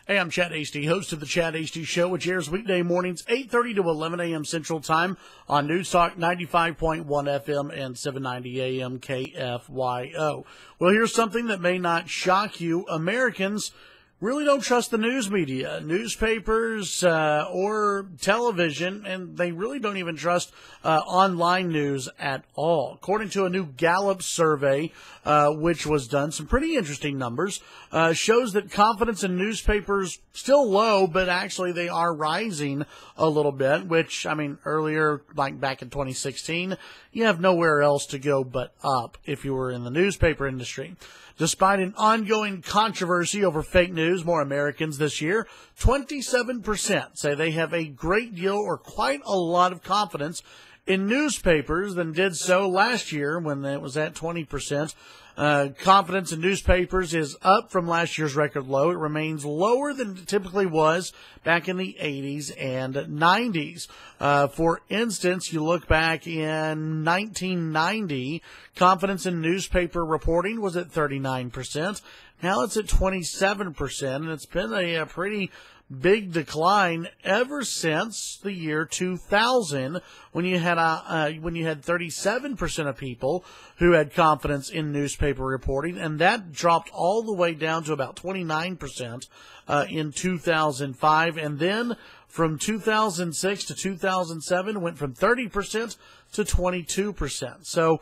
Hey, I'm Chad Hasty, host of the Chad Hasty Show, which airs weekday mornings 8:30 to 11 a.m. Central Time on News Talk 95.1 FM and 790 AM KFYO. Well, here's something that may not shock you. Americans really don't trust the news media, newspapers, or television, and they really don't even trust online news at all. According to a new Gallup survey, which was done, some pretty interesting numbers, shows that confidence in newspapers still low, but actually they are rising a little bit, which, I mean, earlier, like back in 2016, you have nowhere else to go but up if you were in the newspaper industry. Despite an ongoing controversy over fake news, more Americans this year, 27% say they have a great deal or quite a lot of confidence in newspapers than did so last year when it was at 20%. Confidence in newspapers is up from last year's record low. It remains lower than it typically was back in the 80s and 90s. For instance, you look back in 1990, confidence in newspaper reporting was at 39%. Now it's at 27%, and it's been a pretty big decline ever since the year 2000, when you had 37% of people who had confidence in newspaper reporting, and that dropped all the way down to about 29% in 2005, and then from 2006 to 2007 went from 30% to 22%. So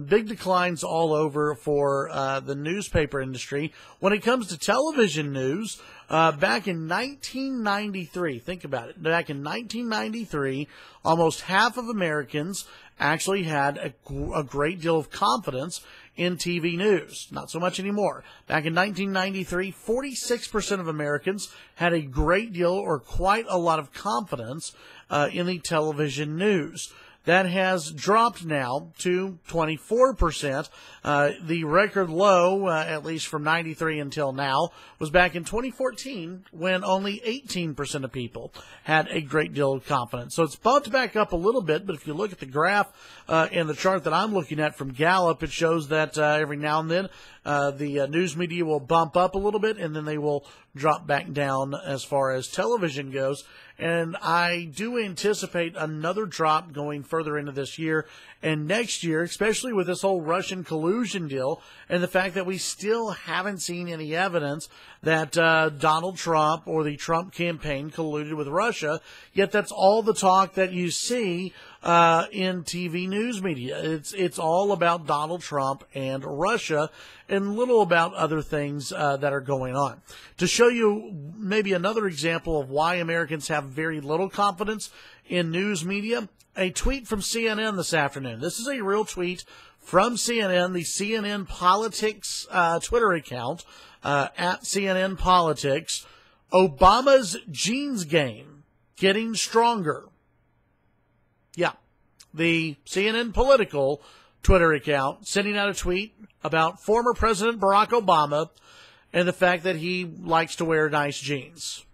big declines all over for the newspaper industry. When it comes to television news, back in 1993, think about it. Back in 1993, almost half of Americans actually had a great deal of confidence in TV news. Not so much anymore. Back in 1993, 46% of Americans had a great deal or quite a lot of confidence in the television news. That has dropped now to 24%. The record low, at least from 93 until now, was back in 2014 when only 18% of people had a great deal of confidence. So it's bumped back up a little bit, but if you look at the graph in the chart that I'm looking at from Gallup, it shows that every now and then the news media will bump up a little bit, and then they will drop back down as far as television goes. And I do anticipate another drop going further into this year and next year, especially with this whole Russian collusion deal and the fact that we still haven't seen any evidence that Donald Trump or the Trump campaign colluded with Russia. Yet that's all the talk that you see in TV news media. It's all about Donald Trump and Russia, and little about other things that are going on. To show you maybe another example of why Americans have very little confidence in news media, a tweet from CNN this afternoon. This is a real tweet from CNN, the CNN Politics Twitter account, at CNN Politics. Obama's jeans game getting stronger. Yeah, the CNN Political Twitter account sending out a tweet about former President Barack Obama and the fact that he likes to wear nice jeans.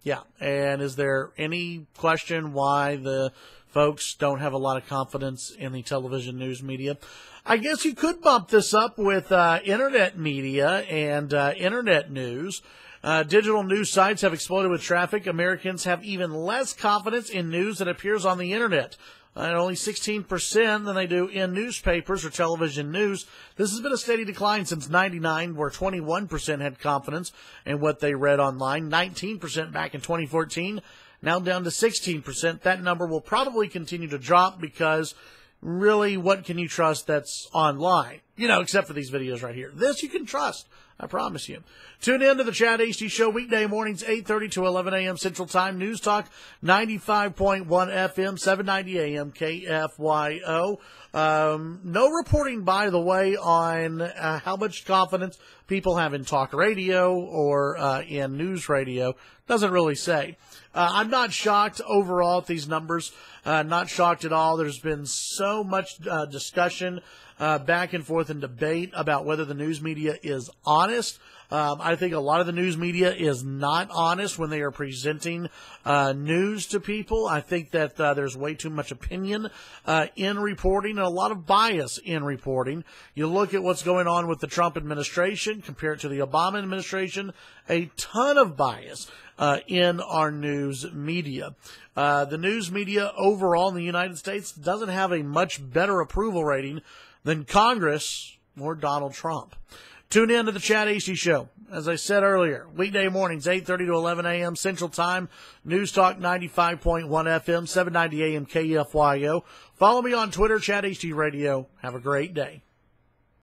Yeah, and is there any question why the folks don't have a lot of confidence in the television news media? I guess you could bump this up with internet media and internet news. Digital news sites have exploded with traffic. Americans have even less confidence in news that appears on the internet. At only 16% than they do in newspapers or television news. This has been a steady decline since '99, where 21% had confidence in what they read online, 19% back in 2014, now down to 16%. That number will probably continue to drop because really, what can you trust that's online? You know, except for these videos right here. This you can trust, I promise you. Tune in to the Chad Hasty Show weekday mornings, 8:30 to 11 a.m. Central Time. News Talk 95.1 FM, 790 AM KFYO. No reporting, by the way, on how much confidence people have in talk radio or in news radio. Doesn't really say. I'm not shocked overall at these numbers. Not shocked at all. There's been so much discussion back and forth and debate about whether the news media is honest I think a lot of the news media is not honest when they are presenting news to people. I think that there's way too much opinion in reporting and a lot of bias in reporting. You look at what's going on with the Trump administration compared to the Obama administration, a ton of bias in our news media. The news media overall in the United States doesn't have a much better approval rating than Congress or Donald Trump. Tune in to the Chad Hasty Show. As I said earlier, weekday mornings, 8:30 to 11 a.m. Central Time, News Talk 95.1 FM, 790 AM KFYO. Follow me on Twitter, Chad Hasty Radio. Have a great day.